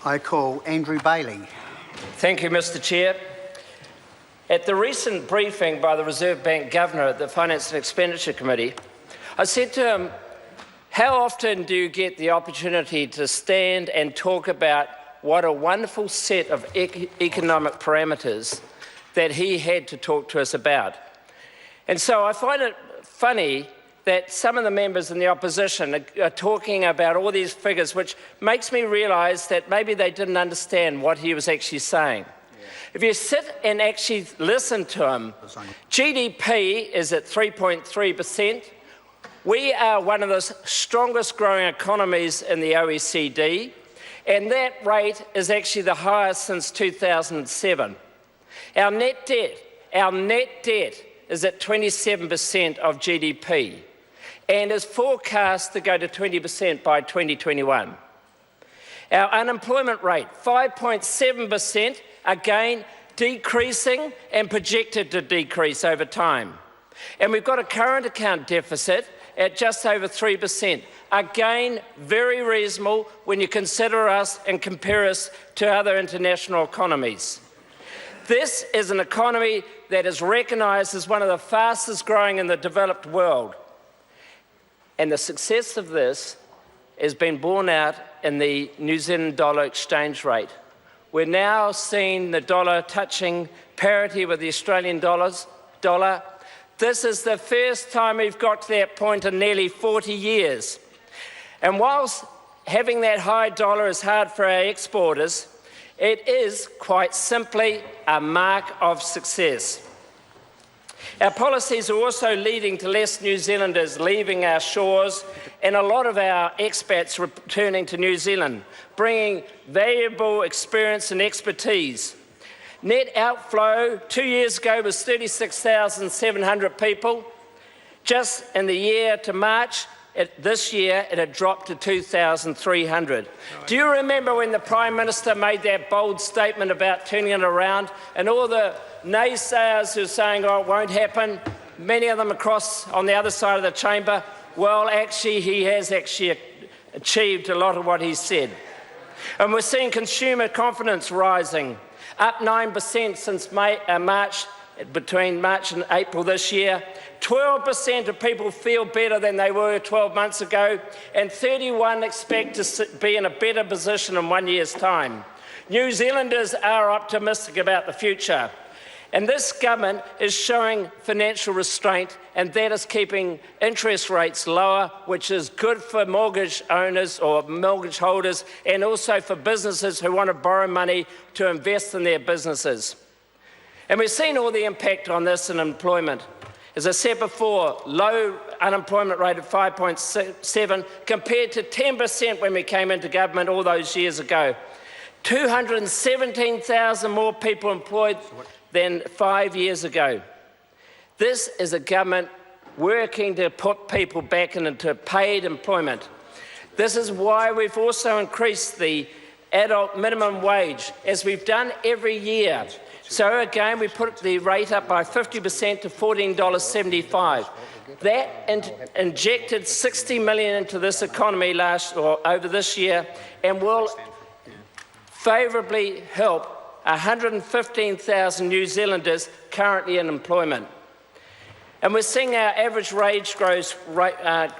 I call Andrew Bailey. Thank you, Mr. Chair. At the recent briefing by the Reserve Bank Governor at the Finance and Expenditure Committee, I said to him, how often do you get the opportunity to stand and talk about what a wonderful set of economic parameters that he had to talk to us about? And so I find it funny that some of the members in the opposition are talking about all these figures, which makes me realise that maybe they didn't understand what he was actually saying. If you sit and actually listen to him, GDP is at 3.3%. We are one of the strongest growing economies in the OECD, and that rate is actually the highest since 2007. Our net debt is at 27% of GDP and is forecast to go to 20% by 2021. Our unemployment rate, 5.7%, again decreasing and projected to decrease over time. And we've got a current account deficit at just over 3%. Again, very reasonable when you consider us and compare us to other international economies. This is an economy that is recognised as one of the fastest growing in the developed world. And the success of this has been borne out in the New Zealand dollar exchange rate. We're now seeing the dollar touching parity with the Australian dollar. This is the first time we've got to that point in nearly 40 years. And whilst having that high dollar is hard for our exporters, it is quite simply a mark of success. Our policies are also leading to less New Zealanders leaving our shores and a lot of our expats returning to New Zealand, bringing valuable experience and expertise. Net outflow 2 years ago was 36,700 people. Just in the year to March, this year it had dropped to 2,300. Do you remember when the Prime Minister made that bold statement about turning it around, and all the naysayers who were saying, oh, it won't happen, many of them across on the other side of the chamber? Well, actually, he has actually achieved a lot of what he said. And we're seeing consumer confidence rising, up 9% since March, between March and April this year. 12% of people feel better than they were 12 months ago, and 31 expect to be in a better position in 1 year's time. New Zealanders are optimistic about the future. And this government is showing financial restraint, and that is keeping interest rates lower, which is good for mortgage owners or mortgage holders, and also for businesses who want to borrow money to invest in their businesses. And we've seen all the impact on this in employment. As I said before, low unemployment rate of 5.7 compared to 10% when we came into government all those years ago. 217,000 more people employed than 5 years ago. This is a government working to put people back into paid employment. This is why we've also increased the adult minimum wage, as we've done every year. So again, we put the rate up by 50% to $14.75. That injected $60 million into this economy over this year, and will favourably help 115,000 New Zealanders currently in employment. And we're seeing our average wage growth rate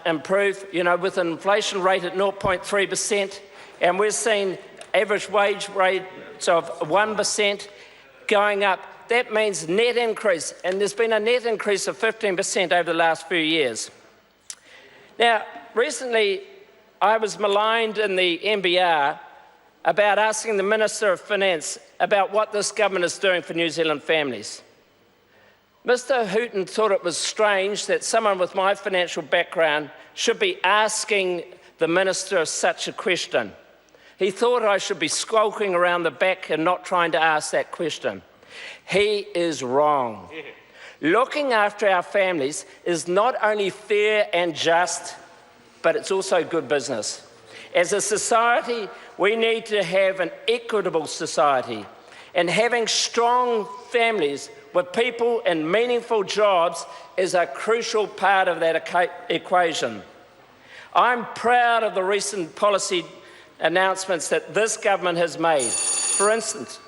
improve, with an inflation rate at 0.3%, and we're seeing average wage rates of 1% going up. That means net increase, and there's been a net increase of 15% over the last few years. Now, recently I was maligned in the NBR about asking the Minister of Finance about what this government is doing for New Zealand families. Mr. Hooton thought it was strange that someone with my financial background should be asking the Minister such a question. He thought I should be skulking around the back and not trying to ask that question. He is wrong. Looking after our families is not only fair and just, but it's also good business. As a society, we need to have an equitable society, and having strong families with people in meaningful jobs is a crucial part of that equation. I'm proud of the recent policy announcements that this government has made. For instance,